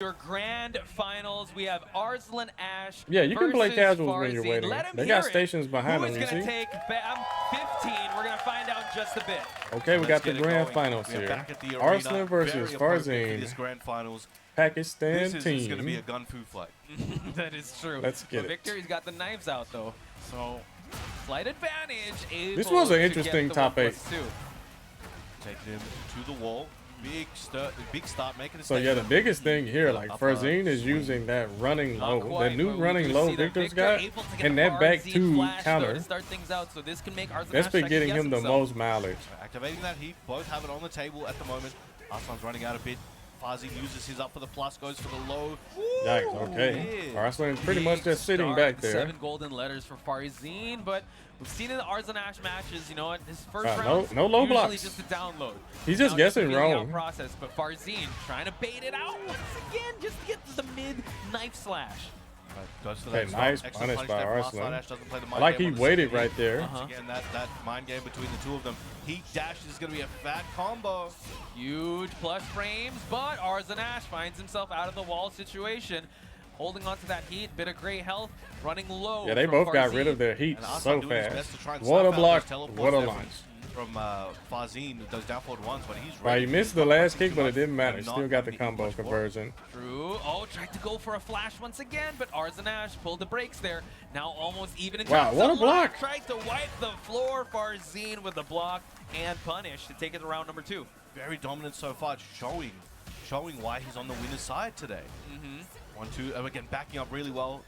Your grand finals, we have Arslan Ash. Yeah, you can play casuals when you're Farzeen. waiting. They got stations behind them, Who you is going see? to take I'm 15? We're going to find out in just a bit. Okay, we got the grand finals here. Back at the arena. Arslan versus Very appropriate for Farzeen. this grand finals. Pakistan This team. is going to be a gun fu fight. That is true. Let's get it. Victor, he's got the knives out though, so slight advantage. This was an able to interesting get the top 8. 1+2. Taking him to the wall. Big start, making a So yeah, the biggest thing here, like Farzeen is using that running low, Quite, the new but we running do low see that Victor's Victor got, able to get and a that back Farzeen 2 flash, though, counter. to start things out, so this can make Arslan That's Ash been getting second him guess the himself. most mileage. Activating that heat. Both have it on the table at the moment. Arslan's running out a bit. Farzeen uses his up for the plus, goes for the low. Yikes, okay. Yeah. Arslan's pretty much just sitting Start, back there. 7 golden letters for Farzeen, but we've seen in the Arslan Ash matches, you know what, his first no round low usually blocks. just a download. He's just Now guessing feeling out wrong. process, but Farzeen trying to bait it out once again, just to get to the mid knife slash. Goes for Okay, that nice stop. punish Excellent by there for Arslan. Ash doesn't play the I mind like game he on the waited second right hit. there. Again, that mind game between the two of them. Heat dash is going to be a fat combo. Huge plus frames, but Arslan Ash finds himself out of the wall situation. Holding on to that heat, bit of great health, running low. Yeah, they from both got Farzeen. rid of their heat And so Arslan doing his best fast. to try and What a snuff out block, those teleports what a there launch. From Farzeen, those down forward ones, but he's Right, ready. he missed the last kick, but it didn't matter. Still got the combo conversion. True. Oh, tried to go for a flash once again, but Arslan Ash pulled the brakes there. Now almost even in Wow, terms what of a block. luck. Tried to wipe the floor. Farzeen with the block and punish to take it to round number 2. Very dominant so far, showing why he's on the winner's side today. 1-2, again, backing up really well.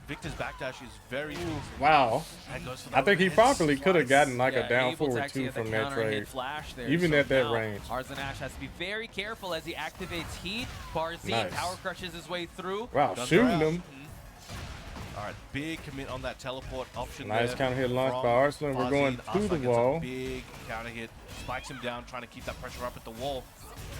Victor's backdash is very easy. Wow. And goes for the I think he overhead probably could have slice. gotten like a down able to forward actually 2 get the from that counter hit trade. flash there. Even So at that now range. Arslan Ash has to be very careful as he activates heat. Farzeen Nice. power crushes his way through. Wow, Guns shooting are out. him. All right, big commit on that teleport option. Nice there counter hit launch from by Arslan. We're Farzeen. going to Arslan the gets a wall. big counter hit, spikes him down, trying to keep that pressure up at the wall.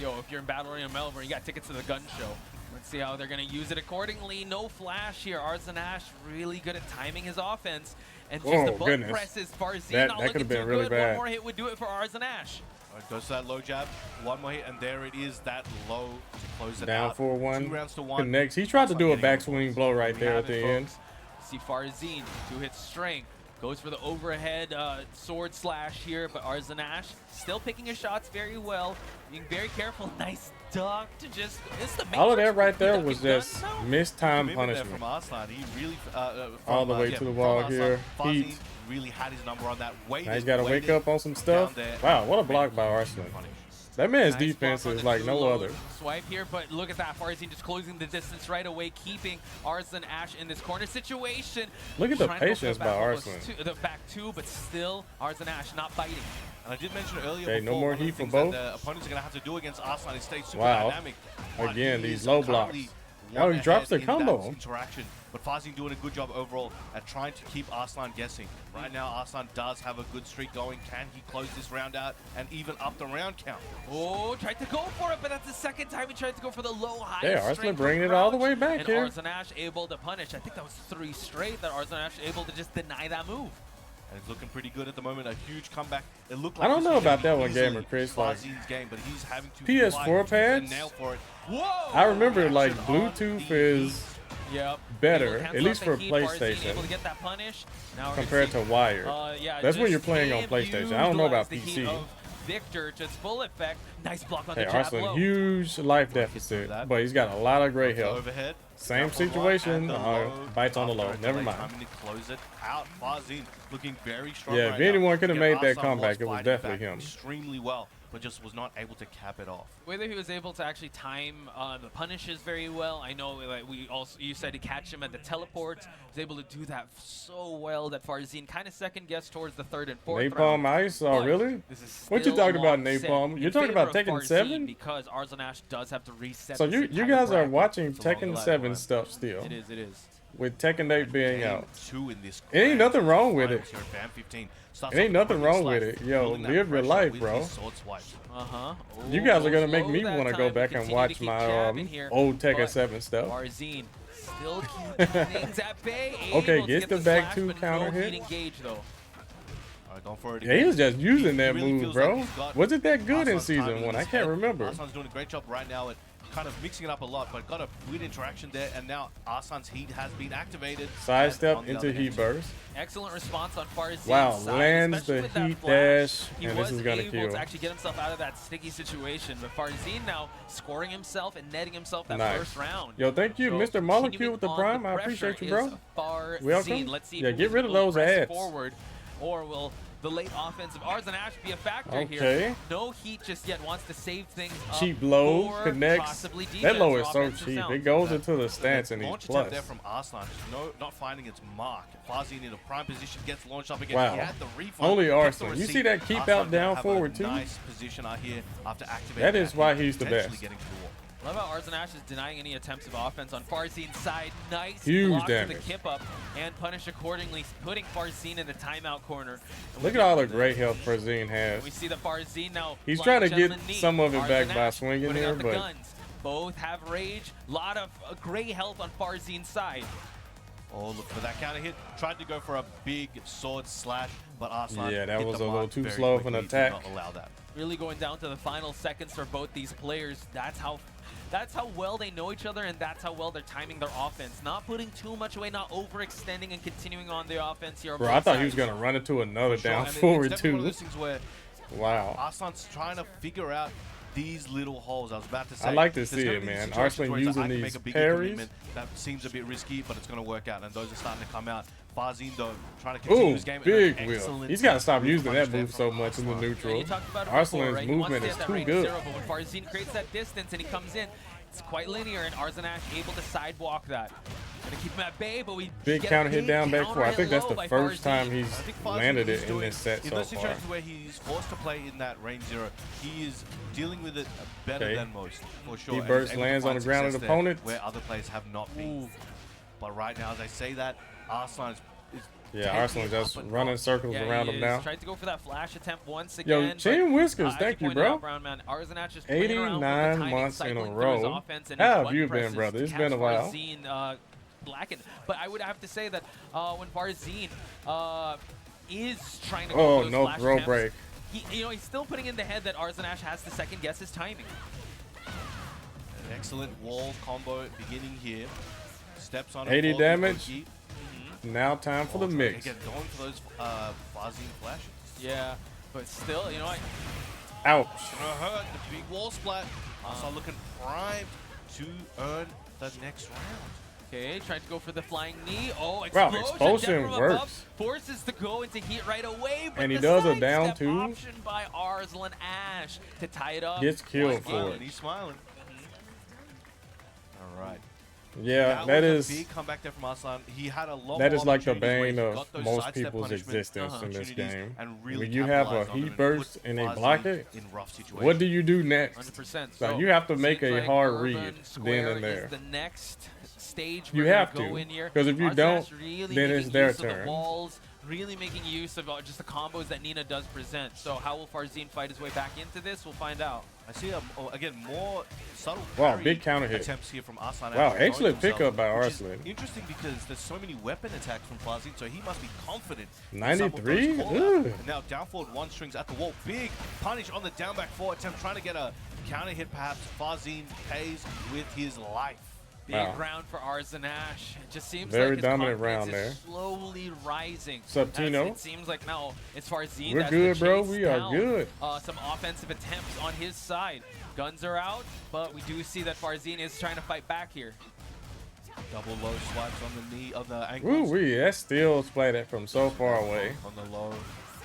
Yo, if you're in Battle Arena Melbourne, you got tickets to the gun show. Let's see how they're going to use it accordingly. No flash here. Arslan Ash really good at timing his offense. And just Oh, the button goodness. presses. Farzeen That not could looking have been too really good. bad. One more hit would do it for Arslan Ash. All right, goes to that low jab, one more hit, and there it is, that low to close it Down out. 4-1. 2 rounds to 1. Connects. He tried to do a Arslan getting backswing blow right We there have at the it, end. folks. See Farzeen, 2 hits strength. Goes for the overhead sword slash here, but Arslan Ash still picking his shots very well. Being very careful. Nice duck to just miss the All of matrix. that right there Ducking was gun, just no? missed time Commitment there punishment. from Arslan. He really All the way to the wall here. Farzeen Heat. really had his number on that. Now he's got to wake up on some stuff. Wow, what a block by Arslan. That man's Nice defense block on is the like two no low other. Swipe here, but look at that. Farzeen just closing the distance right away, keeping Arslan Ash in this corner situation. Look at the Trying to go for patience the by back Arslan. The back 2, but still Arslan Ash not biting. And I did mention earlier Okay, before, no more one of the heat for things both. that the opponents are going to have to do against Arslan is stay super Wow. dynamic. But Again, he these is low currently blocks. one Oh, he drops ahead the in that combo. interaction, but Farzeen doing a good job overall at trying to keep Arslan guessing. Right now, Arslan does have a good streak going. Can he close this round out and even up the round count? Oh, tried to go for it, but that's the second time he tried to go for the low-high. Yeah, Arslan bringing it all the way back and here. Arslan Ash able to punish. I think that was 3 straight that Arslan Ash able to just deny that move. And it's looking pretty good at the moment. A huge comeback. It looked like I don't this know was gonna about that be one, easily Gamer Chris, like, Farzeen's game, but he's having to PS4 fight pads? and nail for it. Whoa! I remember like Action on Bluetooth the is Yep. better, Able to cancel at least out for the heat. Farzeen PlayStation, able to get that punish. Now we're gonna compared see, to wired. yeah, That's when just you're playing on can't PlayStation. I don't know about utilize the heat PC. of Victor, just full effect. Nice block on Hey, the jab Arslan, low. huge life deficit, that. but he's got a lot of great health. Overhead. Same Down for one, situation, and the low. bites on the low. After a Never delay mind. timing to close it out. Farzeen looking very strong. Yeah, right if now. anyone could have Again, made that Arslan comeback, was it was fighting definitely back him. extremely well, but just was not able to cap it off. Whether he was able to actually time the punishes very well. I know, like you said to catch him at the teleports. Was able to do that so well that Farzeen kind of second guessed towards the 3rd and 4th Napalm round. Ice? Oh, But really? this is What you still talking about, long set Napalm? in You're talking favor about of Tekken Farzeen 7? because Arslan Ash does have to reset. So this you entire guys are bracket. watching It's a long Tekken life 7 one. stuff still, It is. with Tekken 8 being Game out. 2 in this It ain't grand nothing wrong with finals it. here at Bam 15. Starts It ain't off nothing with a wrong slice, with it. Yo, building that live your pressure life, with bro. his sword swipes. You guys are gonna Goes make low me that want to go time, back and continue to watch keep my jabbing here, old Tekken but 7 stuff. Farzeen still keeping things at bay. Okay, Able to gets get the the back slash, 2 but counter no hit. heat engage though. All right, going for it Yeah, he again. was just using that really move, feels like bro. he's got Was it that good in Arslan's timing season 1? I his can't head. remember. Arslan's doing a great job right now at kind of mixing it up a lot, but got a weird interaction there, and now Arslan's heat has been activated. Sidestep into heat burst. Excellent response on Farzean's Wow, side, lands especially the with that heat flash. dash, He and was this is gonna able kill. to actually get himself out of that sticky situation, but Farzeen now scoring himself and netting himself that Nice. first round. Yo, thank you, So Mr. Molecule continuing with the on, prime. the I appreciate you, bro. Farzeen. Welcome. Let's see Yeah, who get rid of will those press ads. forward, or will the late offensive Arslan Ash be a factor Okay. here? No heat just yet, wants to save things up Cheap low, for connects. possibly defense That low or is so offensive cheap. sound. It goes into the stance and he's launch attempt plus. there from Arslan, just not finding its mark. Farzeen in a prime position, gets launched up again. Wow. He had the refund, Only gets the Arslan. You see receipt. that keep Arslan out down have forward a too? Nice position out here after activating. That is why he's the potentially best. Getting to the wall. Love how Arslan Ash is denying any attempts of offense on Farzeen's side. Nice Huge block to damage. the kip up and punish accordingly, putting Farzeen in the timeout corner. And Look we at all the great health Farzeen has. We see that Farzeen now. He's flying trying to get gentleman knee. some of it back Arslan by Ash swinging putting here, out the but- guns. Both have rage. A lot of great health on Farzeen's side. Oh, look for that counter hit. Tried to go for a big sword slash, but Arslan Yeah, that hit was the a little mark too very slow of an quickly, did attack. not allow that. Really going down to the final seconds for both these players. That's how well they know each other, and that's how well they're timing their offense. Not putting too much away, not overextending and continuing on the offense here. on Bro, both I thought he was sides. gonna run into another Sure, down and forward it's definitely one of too. those things where Wow. Arslan's trying to figure out these little holes. I was about to say. I like to there's see gonna it, be man. situations Arslan where it's like, using I can these make a bigger parries. commitment that seems a bit risky, but it's going to work out, and those are starting to come out. Farzeen, though, trying to continue Ooh, his game. big An wheel. excellent He's got to stop using punish that there move from so much in the Arslan. Yeah, neutral. you talked about it Arslan's before, right? He wants movement to is hit that too range good. zero, but when Farzeen creates that distance and he comes in, it's quite linear, and Arslan Ash able to sidewalk that. Gonna keep him at bay, but we Big get counter a hit big down back counter four. I hit think that's low the by first Farzeen. time I he's think Farzeen landed is it in doing- this set in so those far. situations where he's forced to play in that range zero, he is dealing with it better Okay. than most, for sure. He and burst he's able to lands on find the ground of success the there opponent. where other players have not been. Ooh. But right now, as I say that, Arslan is Yeah, taking Arslan it just up and running up. circles Yeah, around he him is. now. Tried to go for that flash attempt once Yo, again. Chain Whiskers, as you thank you, pointed bro. out, Brown Man, Arslan Ash is playing around with the 89 timing, months in a cycling through his row. offense, and How his have button you been, presses brother? It's to been catch a while. Farzeen, blackened. But I would have to say that when Farzeen is trying to go Oh, for those no flash throw attempts, break. he's still putting in the head that Arslan Ash has to second guess his timing. An excellent wall combo beginning here. Steps on 80 a damage. Now time for the mix. Again, going for those Farzeen flashes. Yeah, but still, you know what? Ouch. Gonna hurt the big wall splat. Arslan looking primed to earn the next round. Okay, trying to go for the flying knee. Oh, Wow, explosion, expulsion death from works. above, forces to go into heat right away, but And he the does a side down step two. option by Arslan Ash to tie it up. Gets killed He's for smiling. it. He's smiling. All right. Yeah, That that was a is big comeback there from Arslan. He had a lot that more is like the opportunities where bane he of got those most sidestep people's punishment existence in this opportunities game. and really When you have a capitalized on heat them and burst put and they Farzeen block it, in rough situations. what do you do next? 100%. So you have to make seems a like hard Urban read then Square and there. is the next stage You we're gonna have go to, in here. 'cause if you Arslan don't, Ash really then making it's their use of turn. the walls, really making use of just the combos that Nina does present. So how will Farzeen fight his way back into this? We'll find out. I see, again, more subtle Wow, parry big counter hit. attempts here from Arslan. Wow, Ash, showing excellent himself, pickup by which is Arslan. Interesting because there's so many weapon attacks from Farzeen, so he must be confident. in some of those 93? call-outs. Ugh. And now down forward one strings at the wall. Big punish on the down back four attempt, trying to get a counter hit perhaps. Farzeen pays with his life. Big Wow. round for Arslan Ash. It just seems Very like his dominant confidence round is slowly rising. Sup, As Tino? It seems like now it's Farzeen. We're that's good, the bro. chase We are down. good. Some offensive attempts on his side. Guns are out, but we do see that Farzeen is trying to fight back here. Double low swipes on the knee of the Ooh, ankles. that still splatted from so far away. On the low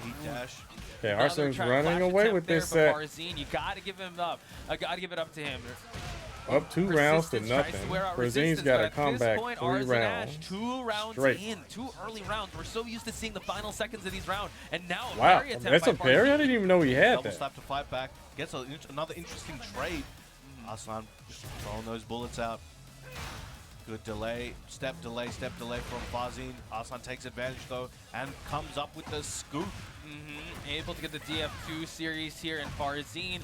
heat dash. Okay, Another Arslan's flash running away attempt with there this for set. Farzeen. You gotta give him up. I gotta give it up to him. Up 2 rounds to Persistence tries to nothing. wear out Farzeen's resistance, got but to at come this back point, 3 Arslan Ash, rounds. 2 rounds straight. in, 2 early rounds. We're so used to seeing the final seconds of these rounds, and now a Wow, parry attempt that's by a parry? I Farzeen. didn't even know he had Double that. slap to fight back. Gets another interesting trade. Arslan throwing those bullets out. Good delay, step delay from Farzeen. Arslan takes advantage though and comes up with the scoop. Able to get the DF2 series here, and Farzeen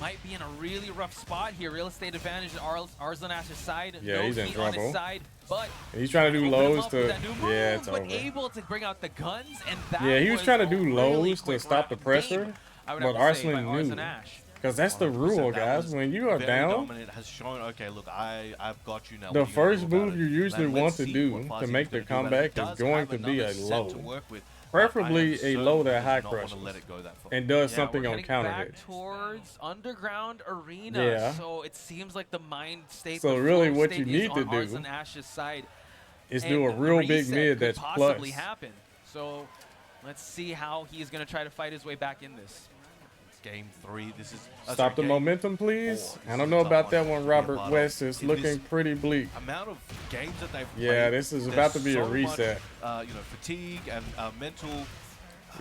might be in a really rough spot here. Real estate advantage on Arslan Ash's side. Yeah, no he's in heat on trouble. his side, but He's trying to do open him lows up with to... that new Yeah, move, it's but over. able to bring out the guns, and that Yeah, he was trying to a do really lows to quick stop the game, pressure, I would but have to say, Arslan by knew. Arslan Ash. Because that's the 100%. rule, That guys. was When you are very down, dominant, has shown, okay, look, I've got you now. the What are you gonna first do about move it? you usually Let's want to see do what to Farzine's make the gonna do about it. comeback He is does going have to be another a set low. to work with, but Preferably I am a certain low he that does high not wanna crushes let it go that far. and does Yeah, something we're on heading counter back hits. towards Underground Arena. Yeah. So it seems like the mind state. So the really flow what state you is need to on do Arslan Ash's side. is And do a real big reset mid could that's possibly plus. happen. So let's see how he's going to try to fight his way back in this. Game 3, this is... Stop the game momentum, please. 4. I This don't is know a tough about that to one. be a Robert part of. West is In looking this pretty bleak. amount of games that they've played, Yeah, this is there's about to be a so reset. much, you know, fatigue and mental...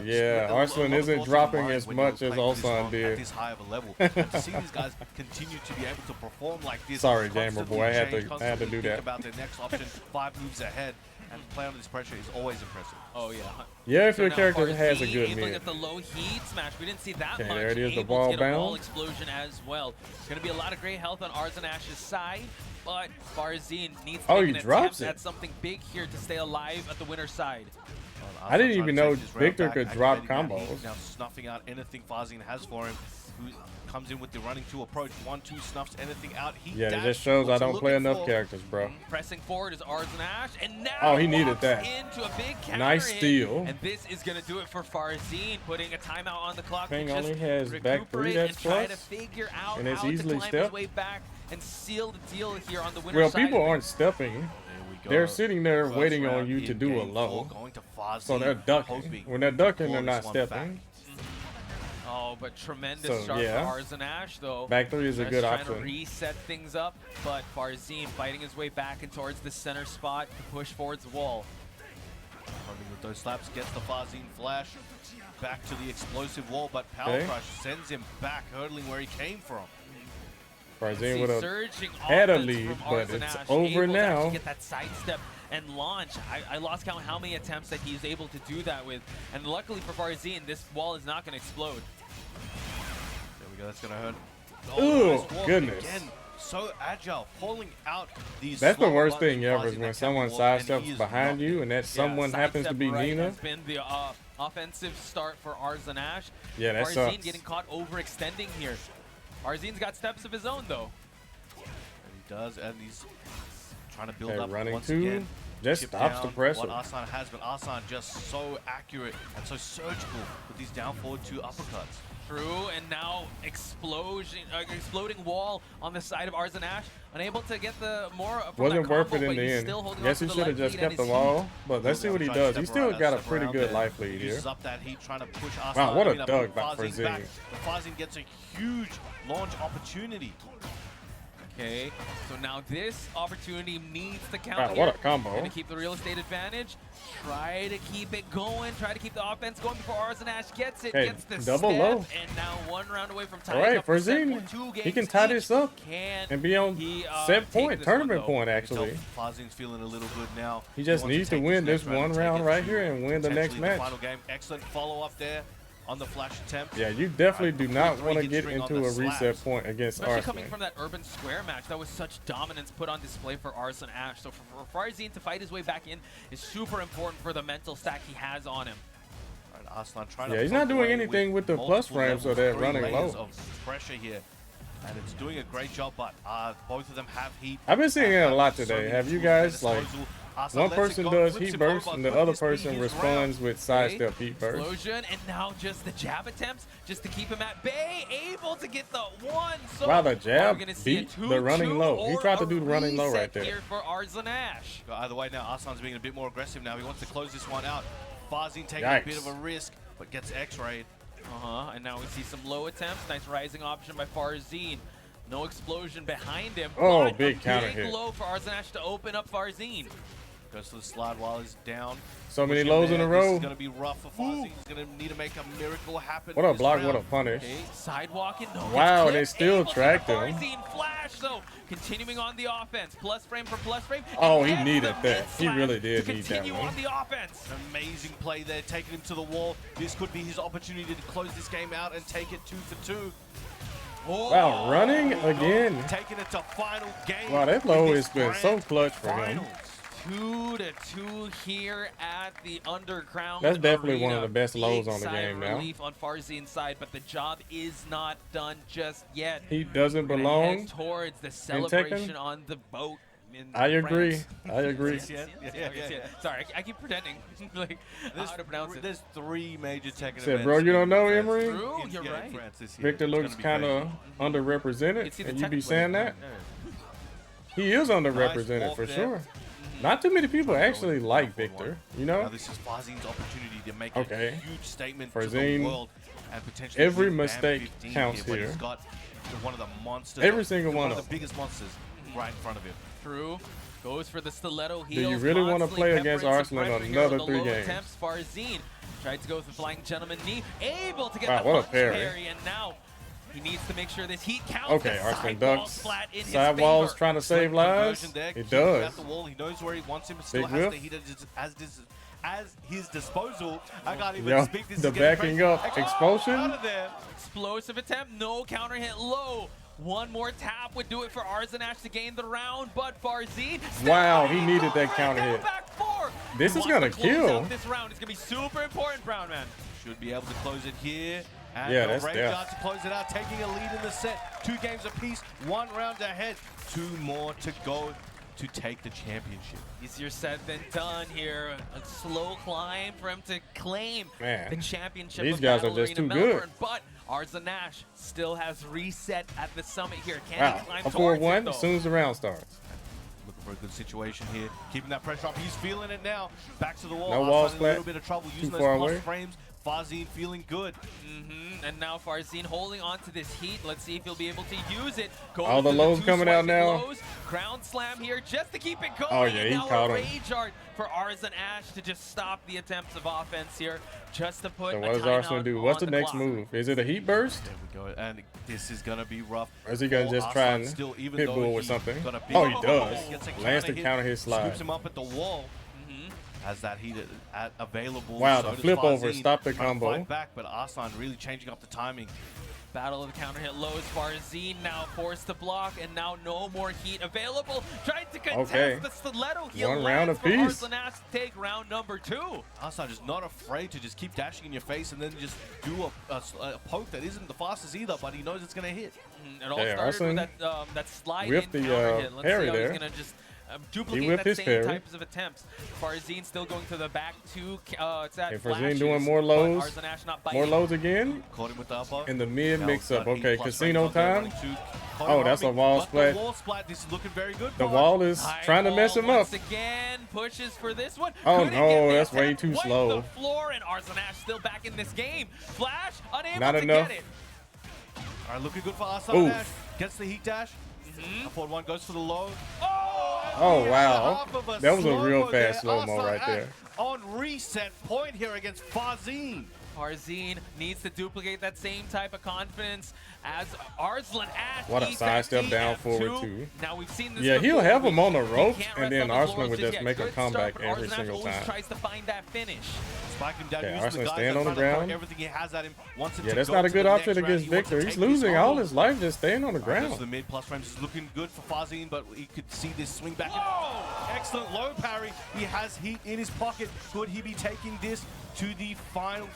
Yeah, Arslan isn't dropping as much as Ulsan did. At this high of a level. And to see these guys continue to be able to perform like this. Sorry, gamer constantly boy, I had change, to do constantly that. think about their next option 5 moves ahead and play under this pressure is always impressive. Oh, yeah. Yeah, if So your now character has a Farzeen good able to mid. get the low heat smash. We didn't see that Okay, much. there it is, the Able ball to get a wall bound. explosion as well. Going to be a lot of great health on Arslan Ash's side, but Farzeen needs to Oh, make he an drops attempt it. at something big here to stay alive at the winner's side. I didn't even know Take this round Victor back, could drop activating that heat, combos. Now snuffing out anything Farzeen has for him. Who comes in with the running 2 approach. 1-2 snuffs anything out. Heat Yeah, it dash, just shows I what's he don't play looking enough for? characters, bro. Pressing forward is Arslan Ash, and now Oh, he needed walks that. into a big counter Nice hit, steal. and this is going to do it for Farzeen, putting a timeout on the clock Thing to just only has back 3 recuperate that's and try to plus, figure out and it's how to easily climb stepped. his way back and seal the deal here on the winner's Well, side. people of it. aren't stepping. There we go. They're sitting there First waiting on round you to in do a game low. 4, going to Farzeen, So they're ducking. hoping When they're to ducking, claw they're not this one stepping. back. Oh, but tremendous So, start yeah. for Arslan Ash, though. Back 3 is a Just good trying to option. reset things up, but Farzeen fighting his way back and towards the center spot to push towards the wall. Coming with those slaps, gets the Farzeen flash. Back to the explosive wall, but Power Okay. Crush sends him back, hurdling where he came from. Farzeen would have surging had a offense lead, from but Arslan it's Ash, over able to now. actually get that sidestep and launch. I lost count how many attempts that he's able to do that with, and luckily for Farzeen, this wall is not going to explode. There we go, that's gonna hurt. Ooh, nice walk goodness. Again, so agile, pulling out these. That's the slow worst buttons, thing ever is Farzeen when that someone can walk, and he sidesteps is behind not- you and that someone happens to Sidestep be right Nina. has been the offensive start for Arslan Ash. Yeah, that Farzeen sucks. getting caught overextending here. Farzeen's got steps of his own, though. And he does, and he's trying to build Okay, up running once 2 again. just Chip stops the down pressure. What Arslan has, but Arslan just so accurate and so surgical with these down forward 2 uppercuts. True, and now exploding wall on the side of Arslan Ash, unable to get the more from Wasn't that worth combo, it in but the he's end. still holding Guess on he to the should have left just lead and kept the his wall, but let's see what he Trying to does. step He still around- got a step pretty around good there. life lead He here. uses up that heat, trying to push Arslan. Wow, what a put dug by Farzeen back. Farzeen. But Farzeen gets a huge launch opportunity. Okay, so now this opportunity needs to count. Wow, what a combo. Going to keep the real estate advantage. Try to keep it going. Try to keep the offense going before Arslan Ash gets it. Hey, Gets the double step, low. and now 1 round away from All tying right, up the set Farzeen, for 2 he games can tie each. this up Can and be on he, set take point, this tournament one, though? point, actually. Farzeen's feeling a little good now. He just wants to needs to take win next this one and take round it right to here and win the next potentially match. Final game. Excellent follow up there on the flash attempt. Yeah, you definitely do not Three want to hit get string on into the a reset slaps. point against Especially coming Arslan. from that urban square match, that was such dominance put on display for Arslan Ash. So for Farzeen to fight his way back in is super important for the mental stack he has on him. All right, Arslan trying Yeah, to he's not poke doing away anything with the plus multiple frames, so levels, they're 3 running layers low. of pressure here, and it's doing a great job. But both of them have heat. I've been seeing it a lot So today. many Have you tools at guys, like, disposal. Arslan one lets it person go, does flips heat him burst over, and the could other this be person his responds round? with sidestep heat burst. Explosion, and now just the jab attempts just to keep him at bay, able to get the one. So Wow, the jab we're gonna see a beat 2-2 the running low. He or tried to a do the running low reset right there. Here for Arslan Ash. Either way, now Arslan's being a bit more aggressive now. He wants to close this one out. Farzeen taking Yikes. a bit of a risk, but gets X-rayed. And now we see some low attempts. Nice rising option by Farzeen. No explosion behind him. Oh, but big a counter big hit. low for Arslan Ash to open up Farzeen. Goes to the slide while he's down. So many Pushing lows in there. a This row. is going to be rough for Farzeen. He's going to need to make a miracle happen. What a this block, round. what a punish. Okay, sidewalking. No, Wow, gets they clipped, still able to tracked get him. Farzeen flash, so continuing on the offense. Plus frame for plus frame. Oh, and he gets needed the that. mid He slash really did to need that continue one. on the offense. Amazing play there, taking him to the wall. This could be his opportunity to close this game out and take it 2 for 2. Oh, Wow, running again. Taking it to final game. Wow, that in low this has been so grand clutch for him. finals. 2-2 here at the Underground. That's definitely Arena. one of the best lows Big on the sigh game of now. relief on Farzeen's side, but the job is not done just yet. He doesn't We're gonna belong. head towards the Tekken? celebration on the boat. I agree. I agree. Sorry, I keep pretending like how to pronounce it. There's 3 major Tekken Said, events. bro, you don't in know France. Emery? True, you're Yeah, in right. France this year. Victor It's looks gonna be kind of underrepresented, see the and you be Tekken saying players, that? He is underrepresented walk for there. sure. Not too many people actually like Victor, you Now know? this is Farzeen's opportunity to make Okay. a huge statement to Farzeen, the world and potentially every win Bam mistake 15 counts but here. He's got one of the monsters. Every single one of of the biggest monsters right in front of him. True. Goes for the stiletto you heels. really wanna constantly play against peppering Arslan some on pressure here with another the 3 low games? attempts. Farzeen tried to go with the flying gentleman knee. Able to get Wow, the what a punch parry. and now he needs to make sure this heat counts. Okay, The Arslan sidewall ducks. flat in his Sidewalls favor. trying to save Conversion lives. there, It keeping does. At the wall. He knows where he wants him. Still Big has whip. the heat as his disposal. I can't even Yo, speak. This the is getting backing crazy. up Oh, expulsion. out of there. Explosive attempt, no counter hit low. One more tap would do it for Arslan Ash to gain the round, but Farzeen. Wow, he needed that counter hit. Back 4. This He is wants gonna to close kill. out this round. It's gonna be super important, Brown Man. Should be able to close it here. And Yeah, the that's Graveyard death. to close it out, taking a lead in the set. 2 games apiece, 1 round ahead. 2 more to go to take the championship. Easier said than done here. A slow climb for him to claim Man, the championship. these of guys are Battle just Arena too good. Melbourne, but Arslan Ash still has reset at the summit here. Can Wow, he climb a towards it, 4-1 though? as soon as the round starts. Looking for a good situation here. Keeping that pressure up. He's feeling it now. Back to the wall. No wall Arslan in a little splat. bit of trouble Too using those far plus away. frames. Farzeen feeling good. And now Farzeen holding on to this heat. Let's see if he'll be able to use it. Going All the for lows 2 coming out swiping now. lows. Ground slam here just to keep it going. Oh, yeah, And he now caught a him. rage art for Arslan Ash to just stop the attempts of offense here. Just to put So a what does timeout Arslan do? What's on the next clock. move? Is it a heat burst? There we go. And this is going to be rough. Or is he gonna for just try Arslan and still, even hit though bull with he something? got a big Oh, he hit, does. gets a Lands the counter hit slide. Scoops him up at the wall. Has that heat available. Wow, So the does flip over Farzeen. stopped the Trying to combo. fight back, but Arslan really changing up the timing. Battle of the counter hit lows. Farzeen now forced to block, and now no more heat available. Trying to contest Okay. the stiletto heel. One round lands for apiece. Arslan Ash to take round number 2. Arslan just not afraid to just keep dashing in your face and then just do a poke that isn't the fastest either, but he knows it's going to hit. It all Yeah, started Arslan with that slide whipped in the, counter hit. Let's parry see how there. he's gonna just duplicate whipped that his same parry. types of attempts. Farzeen still going to the back 2. It's that Okay, Farzeen flashes, doing more but lows. Arslan Ash not More biting. lows again. Caught him with the upper. In the mid Now mix-up. got Okay, E+ casino frames on there, time. running 2. Oh, that's a wall Got the splat. wall splat. This is looking very good. The for him. wall is High trying to mess ball him up. once again pushes for this one. Oh, Couldn't no, get the that's way attempt. too Wiped slow. The floor, and Arslan Ash still back in this game. Flash unable Not to enough. get it. All right, looking good for Arslan Oof. Ash. Gets the heat dash. Up forward 1 goes for the low. Oh, wow. Half of That was a real slow-mo there. fast slow-mo Arslan right Ash there. On reset point here against Farzeen. Farzeen needs to duplicate that same type of confidence as Arslan Ash. What a eats sidestep that down EF2. forward, too. Now we've seen this Yeah, he'll before. have him on the He ropes, can't and rest then on the Arslan laurels would just yet. make a Good comeback start, but every Arslan Ash single always time. tries to find that finish. Spike him down. Okay, Use the Arslan guys staying that on the are trying to throw ground. everything he has at him. Wants him Yeah, to that's go not a to the good next option round. against He wants to Victor. He's take this losing all combo. his life just staying on the Goes to the ground. mid plus frames is looking good for Farzeen, but he could see this swing back. Whoa! Excellent low parry. He has heat in his pocket. Could he be taking this to the final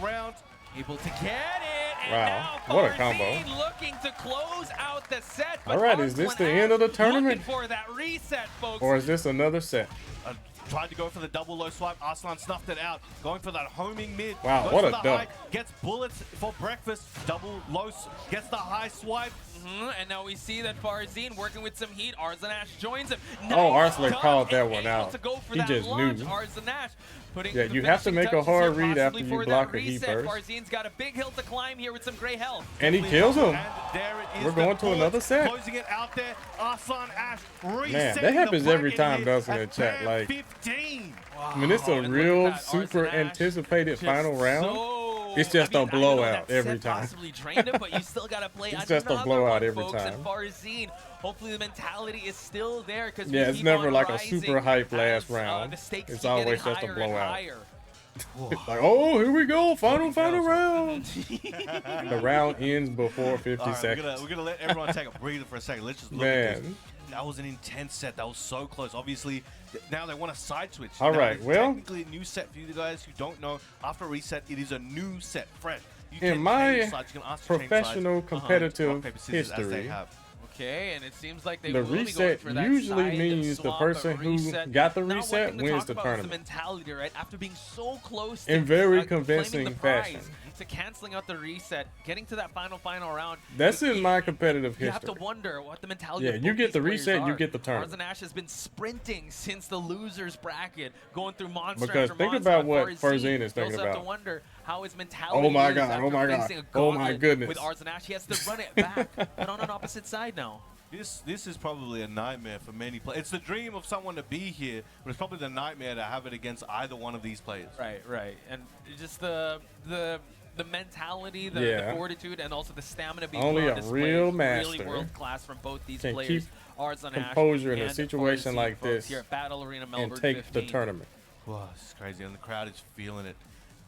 round? Able to get it, and Wow, now what a combo. Farzeen looking to close out the set. All right, is this Arslan the end of the Ash tournament? looking for that reset, folks. Or is this another set? Tried to go for the double low swipe. Arslan snuffed it out. Going for that homing mid. Wow, Goes what for a the duck. high, gets bullets for breakfast. Double low. Gets the high swipe. And now we see that Farzeen working with some heat. Arslan Ash joins him. Oh, Nice Arslan done, called that and one able out. to go for He that just launch. knew. Putting Yeah, the you have to finishing make a touches hard here, read after possibly you for block that a heat reset. burst. Farzeen's got a big hill to climb here with some great health. And he kills him. And there it is. We're the going to bullet, another set. Closing it out there. Arslan Ash resetting Man, that happens the every bracket time, here doesn't at it, chat? Bam Like, 15. I mean, it's a And look real at that, super Arslan Ash anticipated just final round. so- It's just I a mean, I know blowout that every set time. Possibly drained him, but you still got to play It's just a another blowout one, every folks. time. And Farzeen, hopefully the mentality is still there because Yeah, it's never like a super hype last round. The stakes It's keep always getting just a higher and blowout. higher. Like, oh, here we go, final round. The round ends before 50 All right, seconds. we're gonna let everyone take a breather for a second. Let's just look at this. Man, That was an intense set. That was so close. Obviously, now they want a side switch. All now, right, it's well, technically a new set for you guys who don't know. After reset, it is a new set, fresh. You in can my change sides. You can ask to change professional sides. competitive Rock, paper, scissors, as they history, have. Okay, and it seems like they the will be going reset for that usually side means the swap, person a who reset. got the Now, one reset thing to wins talk the about is tournament. the mentality, right? After being so close In to very claiming convincing the prize, fashion. to canceling out the reset, getting to that final round. That's in my competitive You have history. to wonder what the mentality Yeah, of you both get these the players reset, are. you get the tournament. Arslan Ash has been sprinting since the losers bracket, going through monster Because after think monster. about what Farzeen, Farzeen is you thinking also have to about. wonder how his mentality Oh my is God, after oh my God, facing a oh my gauntlet goodness. with Arslan Ash. He has to run it back, but on an opposite side now. This is probably a nightmare for many players. It's the dream of someone to be here, but it's probably the nightmare to have it against either one of these players. Right. And just the mentality, the fortitude, and also the stamina being Only put on a display real is really master world class from both these can players. keep Arslan Ash composure in a and situation Farzeen, like folks, this here at Battle Arena Melbourne and take 15. the tournament. Wow, this is crazy, and the crowd is feeling it.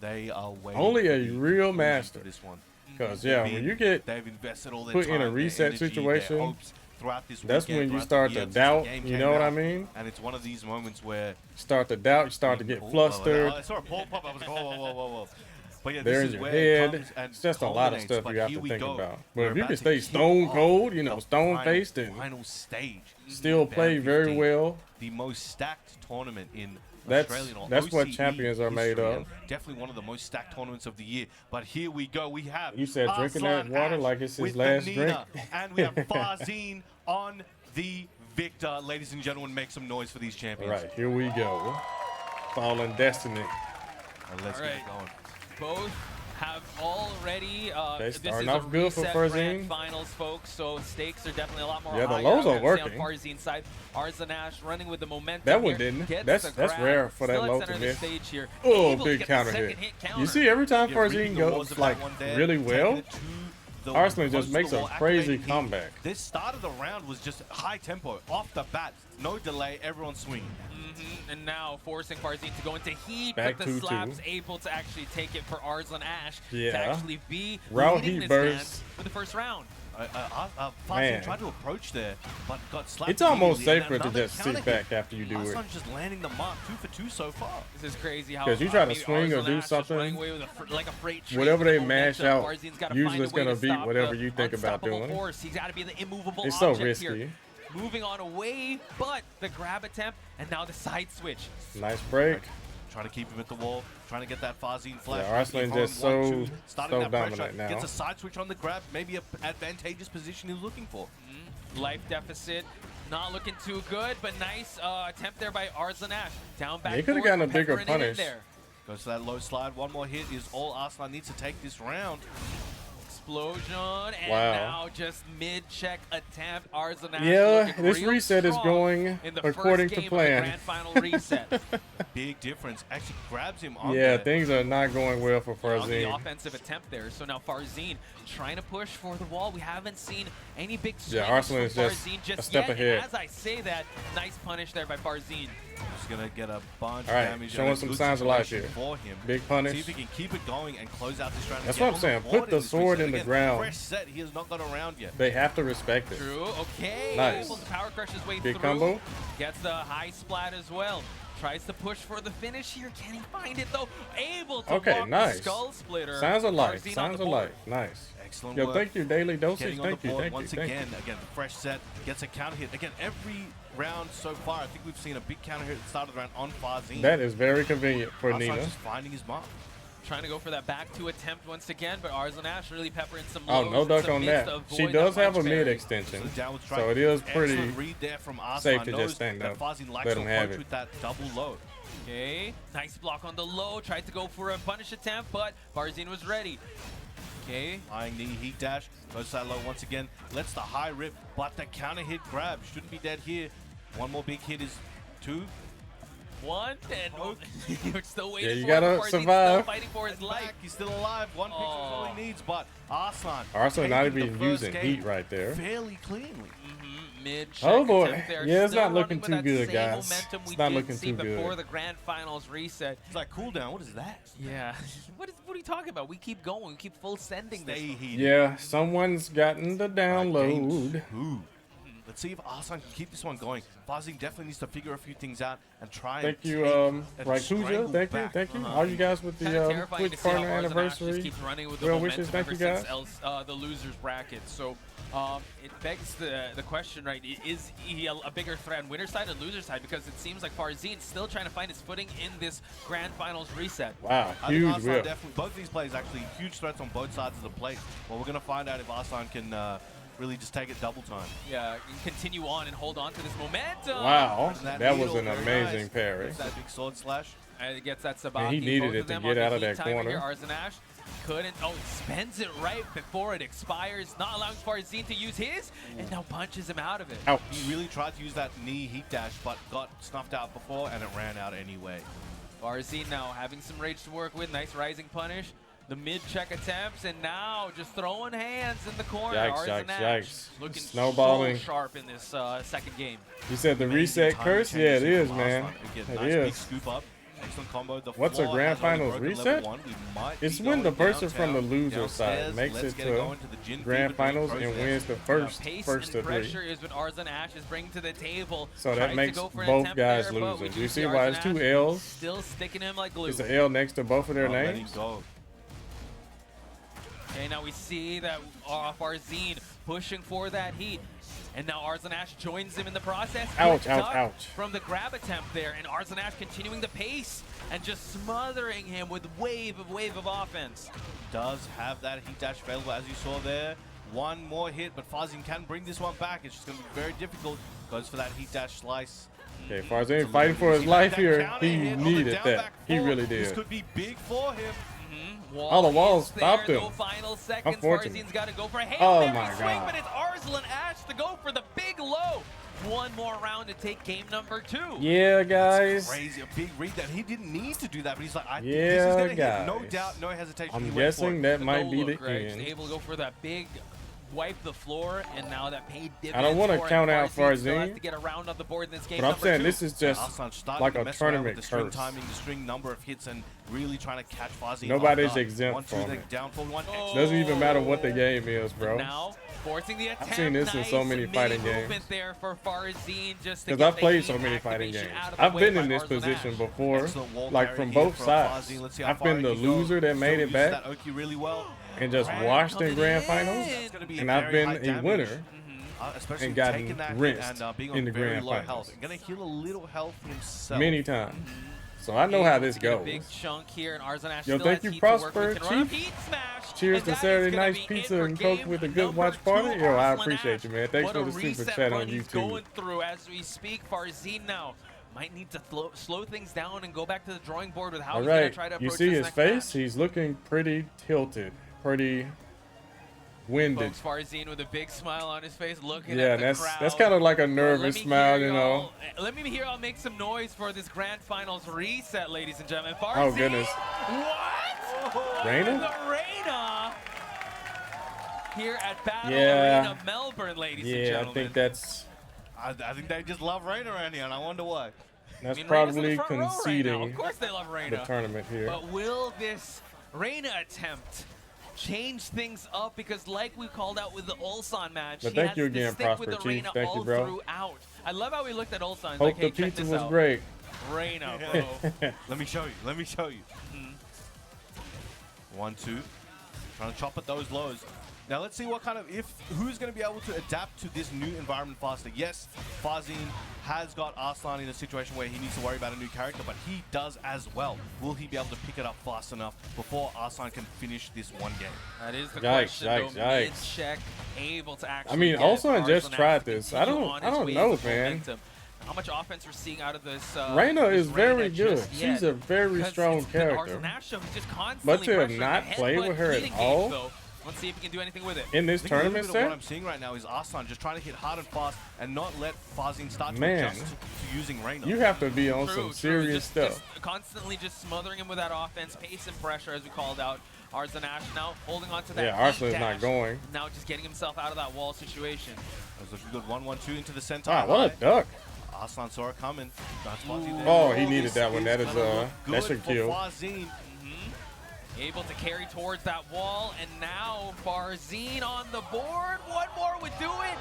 They are waiting. Only for a the real conclusion master. for this one. Because when you get they've invested all their put time, in a their reset energy, their situation, hopes throughout this that's weekend, when you throughout start the to year since doubt, the game you came know what I out. mean? And it's one of these moments where Start to doubt, you start to get flustered. I saw a ball pop. I was like, whoa. But yeah, They're this in is your where it head. comes and It's just a lot of culminates. stuff But you have here to we think go. about. We're But if you about can to stay kick stone off cold, you know, the stone faced and final stage. still play Band very 15, well, the most stacked tournament in That's- Australian or that's what OCE champions are made history, of. and definitely one of the most stacked tournaments of the year. But here we go. We have You said drinking that Arslan water Ash like it's his with last the drink. Nina, and we have Farzeen on the victor. Ladies and gentlemen, make some noise for these champions. right, here we go. Fallen Destiny. And let's get it going. Both have already. They This starting is a off good for reset Farzeen. grand finals, folks. So stakes are definitely a lot more. Yeah, the higher, lows I are would say, working. On Farzeen's side, Arslan Ash running with the momentum. That one here, didn't. gets That's the grab, rare for that still at low center to of the miss. stage here. Oh, Able to big get the counter second hit. counter. You see, every time Yeah, Farzeen reading the goes walls of like that one there, really taking well, it to the Arslan close just to makes the a wall, crazy activating heat. comeback. This start of the round was just high tempo, off the bat, no delay, everyone swinging. And now forcing Farzeen to go into heat, Back but the 2-2. slaps able to actually take it for Arslan Ash Yeah. to actually be Round leading heat this burst. dance for the first round. Farzeen Man. tried to approach there, but got slapped. It's almost immediately, safer and to another just counter sit hit. back after you do it. Arslan's just landing the mark, 2 for 2 so far. This is crazy how 'Cause you try to maybe swing or Arslan do Ash just something, running away with like a freight train whatever with they the mash momentum. out, Farzeen's gotta usually find a it's way gonna to beat stop whatever the you think about unstoppable doing. force. He's got to be the immovable It's so object here. risky. Moving on away, but the grab attempt and now the side switch. Nice break. Trying to keep him at the wall, trying to get that Farzeen flash. Yeah, Arslan Keep home just 1-2, so starting that pressure, dominant now. Gets a side switch on the grab, maybe an advantageous position he's looking for. Life deficit, not looking too good, but nice attempt there by Arslan Ash. Down back. Yeah, he could have forward, gotten a bigger peppering it in punish. there. Goes to that low slide. One more hit is all Arslan needs to take this round. Explosion, and Wow. now just mid-check attempt. Arslan Ash Yeah, looking this real reset is strong going in the according first to game plan. Of the grand final reset. Big difference. Actually grabs him on Yeah, there. things are not going well for On the Farzeen. offensive attempt there. So now Farzeen trying to push for the wall. We haven't seen any big swings Yeah, Arslan from is just Farzeen a just step yet. ahead. And as I say that, nice punish there by Farzeen. Just gonna get a bunch All right, of damage. showing and a some good signs of life situation here. for him. Big punish. See if he can keep it going and close out this round. and That's get what I'm on saying. board Put the this sword reset. in the Again, ground. Fresh set. He has not got around yet. They have to respect it. True. Okay. Nice. Able to power crush his way Big through. combo. Gets the high splat as well. Tries to push for the finish here. Can he find it though? Able to Okay, walk nice. the skull splitter. Signs of life. Farzeen on Signs the of board. life. Nice. Excellent Yo, work. thank you, daily dosage. Getting on Thank the you, board thank you, once thank again. you. Again, fresh set, gets a counter hit. Again, every round so far, I think we've seen a big counter hit at the start of the round on Farzeen. That is very convenient for Arslan Nina. just finding his mark. Trying to go for that back two attempt once again, but Arslan Ash really peppering some Oh, lows no and duck some on mids that. to avoid She the does have a punch mid parry. extension, So, downward strike. so it is pretty Excellent read there from Arslan. safe to Knows just stand that up. Farzeen likes Let to him have approach it. with that double low. Okay, nice block on the low. Tried to go for a punish attempt, but Farzeen was ready. Okay, Flying knee, heat dash, goes that low once again, lets the high rip, but the counter hit grab shouldn't be dead here. One more big hit is 2. one, and you're still waiting Yeah, you for gotta it. Farzeen's survive. Still fighting for his life. Back, he's still alive. One picture is all he needs, but Arslan. Arslan not taking the even first using game heat right there. fairly cleanly. Mid-check Oh boy, attempt there. yeah, it's Still not looking running too with that good, same guys. momentum It's we not did looking see too good. before the grand finals reset. It's like cooldown. What is that? Yeah, what are you talking about? We keep going. We keep full sending Stay this. heated. Yeah, someone's gotten the download. Game 2. Let's see if Arslan can keep this one going. Farzeen definitely needs to figure a few things out and try Thank and you, Raikuja. Thank you. All you guys with the Twitch partner anniversary. Keeps running with the Well wishes. Thank you guys. The losers bracket. So it begs the question, right? Is he a bigger threat on winner side or loser side? Because it seems like Farzeen still trying to find his footing in this grand finals reset. Wow, I think huge Arslan whip. definitely, both of these players actually huge threats on both sides of the plate. Well, we're going to find out if Arslan can really just take it double time. Yeah, continue on and hold on to this momentum. Wow, That that was needle, an very amazing nice. parry. Gets that big sword slash. And it gets that Sabaki. And he needed Both it of to them get on the out of heat that timer corner. here. Arslan Ash couldn't. Oh, spends it right before it expires, not allowing Farzeen to use his, and now punches him out of it. Ouch. He really tried to use that knee heat dash, but got snuffed out before, and it ran out anyway. Farzeen now having some rage to work with. Nice rising punish. The mid-check attempts, and now just throwing hands in the corner. Arslan Ash looking Snowballing. so sharp in this second game. You said the Amazing reset timing curse? changes Yeah, it here is, from man. Arslan. Again, It nice big is. scoop up. Excellent combo. The What's a floor grand has already finals broken reset? level 1. We might It's be when the going person from the downtown, loser side downstairs. makes Let's it get to going to the Jin grand fever dream finals and process. wins the Pace first and of three. pressure is what Arslan Ash is bringing to the table. So that Tries to makes go for an both attempt guys there, but we losing. do You see Arslan why it's Ash two L's? still sticking him like glue. It's an L next to both of their Not letting names. go. Okay, now we see that Farzeen pushing for that heat. And now Arslan Ash joins him in the process. Ouch, Good ouch, duck ouch. From the grab attempt there, and Arslan Ash continuing the pace and just smothering him with wave of offense. Does have that heat dash available, as you saw there. One more hit, but Farzeen can bring this one back. It's just going to be very difficult. Goes for that heat dash slice. Okay, Farzeen fighting for his life here. He needed that. He really This did. could be big for him. Oh, the walls stopped him. No final seconds. Unfortunate. Farzeen's got to go for a Hail Oh Mary my swing, God. but it's Arslan Ash to go for the big low. One more round to take game number 2. Yeah, guys. Crazy, a big read that he didn't need to do that, but he's like, this is Yeah, gonna hit. No guys. doubt, no hesitation. I'm He went for guessing it. that might be look, the right? Just end. able to go for that big wipe the floor, and now that paid dividends. I don't want to for him. count out Farzeen still has Farzeen, to get a round on the board in this game. but I'm number saying 2. this is just Arslan starting like to a mess around with tournament the string curse. timing, the string number of hits, and really trying to catch Farzeen. Nobody's off guard. exempt 1, 2, from then it. down forward, 1. Oh. Doesn't even matter what the game is, bro. Now forcing the attempt. seen this in nice so many mini fighting movement games. there for Farzeen, just to Because get I've the played heat so many fighting activation games. out of the I've way been by in this Arslan position Ash. before, Excellent wall like carry from here both from sides. Farzeen. Let's see how I've far been he the can go. loser that made Still it uses back that Oki really well. and just Right, washed in coming grand in. finals, That's gonna be and very I've been high a damage. winner. Especially and gotten taking that hit rinsed and being in on the very grand low finals. health. Gonna heal a little health himself. Many times. So I know how this To get a goes. big chunk here, and Arslan Ash Yo, still thank has you, heat to work with. Prosper, Can run up Chief. heat smash, Cheers and to that is Saturday gonna night's be it pizza for and Coke game with a good number watch party. 2, Yo, I Arslan appreciate Ash. you, man. Thanks What for a the super reset chat run on he's YouTube. going through as we speak. Farzeen now might need to slow things down and go back to the drawing board with how All he's going to right, try to you approach see this his next face? match. He's looking pretty tilted, pretty winded. Folks, Farzeen with a big smile on his face, looking Yeah, at the and crowd. that's kind of like a Let nervous me smile, hear you know. y'all- Let me hear y'all make some noise for this grand finals reset, ladies and gentlemen. Farzeen, Oh, goodness. What? Reina? The Reina here at Battle Yeah. Arena Melbourne, ladies and Yeah, gentlemen. I think that's I think they just love Rain around here, and I wonder why. I that's mean, Reina's in the probably front row right now. conceding Of course they love the Reina. tournament here. But will this Reina attempt change things up? Because like we called out with the Ulsan match, But he thank has you to again, stick with Prosper the Chief. Reina Thank you, all bro. throughout. I love how we looked at Ulsan. Hope Like, the hey, check pizza this was out. great. Reina, bro. Let me show you. Let me show you. 1, 2. Trying to chop at those lows. Now let's see what kind of who's going to be able to adapt to this new environment faster. Yes, Farzeen has got Arslan in a situation where he needs to worry about a new character, but he does as well. Will he be able to pick it up fast enough before Arslan can finish this one game? That is the Yikes, question, yikes, though. yikes. Mid-check, able to actually I mean, get Ulsan just Arslan tried Ash to this. I continue don't- on I his don't waves know, of man. momentum. How much offense we're seeing out of this? Reina this is very Reina good. just She's yet. a very Because strong it's the character. Arslan Ash show. He's just constantly But to have pressuring not the played headbutt with her at heat engage, all though. Let's see if he can do anything with it. in this I think a little tournament bit of what set, I'm seeing right now is Arslan just trying to hit hard and fast and not let Farzeen start to Man. adjust to using Reina. you have to be on True, some true. serious stuff. Just constantly just smothering him with that offense, pace and pressure, as we called out. Arslan Ash now holding on to that. Yeah, heat Arslan's not dash. going. Now just getting himself out of that wall situation. That was a good 1-1-2 into the center. Wow, what a duck! Arslan saw it coming. That's Farzeen there. Oh, he needed This that one. That is, gonna look that good should for kill. Farzeen. able to carry towards that wall, and now Farzeen on the board. One more would do it.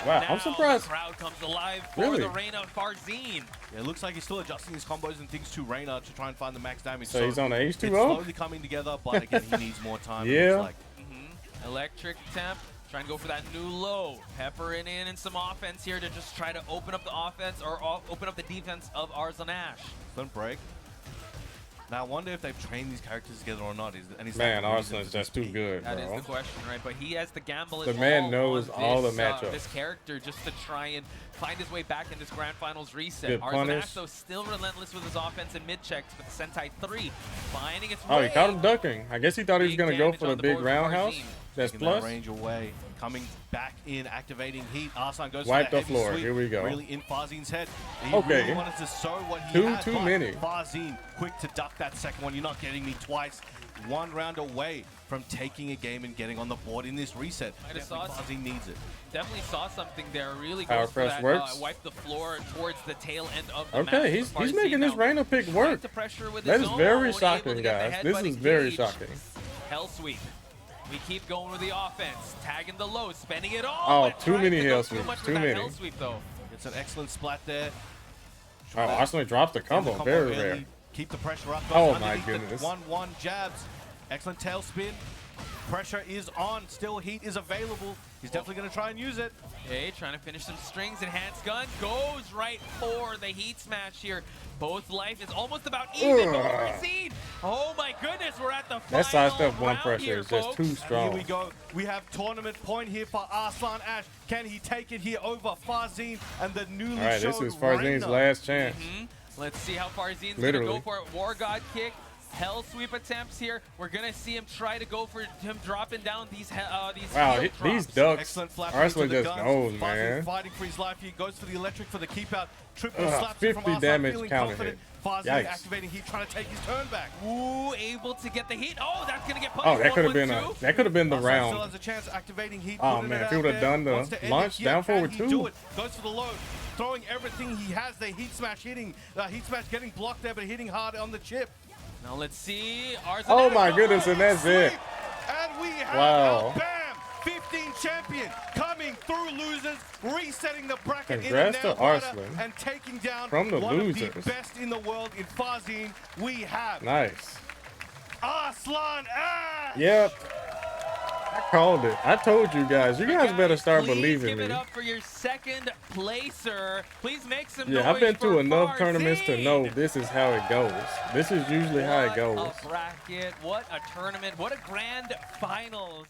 And Wow, now I'm surprised. the crowd comes alive for Really? the reign of Farzeen. Yeah, it looks like he's still adjusting his combos and things to Reyna to try and find the max damage. So he's on the It's H2O? slowly coming together, but again, he needs more time. Yeah. It looks like. Electric attempt, trying to go for that new low. Peppering in some offense here to just try to open up the offense or open up the defense of Arslan Ash. Don't break. Now, I wonder if they've trained these characters together or not. Man, Arslan's just too good, That is bro. the question, right? But he has the gamble. The man knows on all the this, matchups. This character just to try and find his way back in this Grand Finals reset. Good Arslan punish. Ash, though, still relentless with his offense and mid checks, but the Sentai 3 finding its Oh, way. he caught him ducking. I guess he thought he was Big going to go damage for the on the big board for roundhouse. Farzeen. That's Taking that plus. range away, coming back in, activating heat. Arslan goes Wipe for the that heavy floor. sweep, Here we go. Really in Farzeen's head. He Okay. really wanted to show what he Too had, but many. Farzeen quick to duck that second one. You're not getting me twice. One round away from taking a game and getting on the board in this reset. Might have Definitely saw Farzeen needs it. Definitely saw something there. Really Power goes for press that, works. wipe the floor towards the tail end of the Okay, match for he's Farzeen making this now. Reyna pick Trying work. to pressure with That his is very own, able to shocking, get the guys. This headbutt is very engage. shocking. Hell sweep. We keep going with the offense, tagging the low, spending it all. Oh, but too trying many to go hell too sweeps, much with too that many. Hell sweep though. It's an excellent splat there. Oh, Arslan drops the combo. Very rare. Keep the pressure up. Oh, Goes my underneath the goodness. 1-1 jabs. Excellent tail spin. Pressure is on. Still heat is available. He's definitely going to try and use it. Okay, trying to finish some strings. Enhanced gun goes right for the heat smash here. Both life is almost about even. But Farzeen, oh my goodness, we're at the final That sidestep one round pressure here, is just folks. too And strong. here we go. We have tournament point here for Arslan Ash. Can he take it here over Farzeen and the newly All right, this showed is Farzeen's Reyna? last chance. Let's see how Farzeen's going to Literally. go for it. War God kick. Hell sweep attempts here. We're gonna see him try to go for him dropping down these Wow, field these drops. ducks. Excellent flap Arslan into the just guns. knows, Farzeen man. fighting for his life. He goes for the electric for the keep out. Triple Ugh, slaps 50 from Arslan, damage feeling counter confident. hit. Farzeen Yikes. activating heat, trying to take his turn back. Ooh, able to get the heat. Oh, that's gonna get punished. Oh, that could have been 1-1-2. that could have been the Arslan still round. has a chance activating heat. Oh, putting man, it if he out would've there. done the Wants to end it launch here. down Can forward he two. do it? Goes for the load. Throwing everything he has. The heat smash hitting. Heat smash getting blocked there, but hitting hard on the chip. Now let's see. Arslan Oh Ash my goes goodness, and that's it. Sweep. And we have Wow. our BAM 15 champion coming through losers, resetting the bracket Congrats in to the nail-biter Arslan. and taking down From the one losers. of the best in the world in Farzeen. We have Nice. Arslan Ash. Yep. I called it. I told you guys. You guys better start Please believing give it me. up for your second placer. Please make some Yeah, noise I've been for to enough tournaments to Farzeen. know this is how it goes. This is usually how it goes. What a bracket, what a tournament, what a grand finals.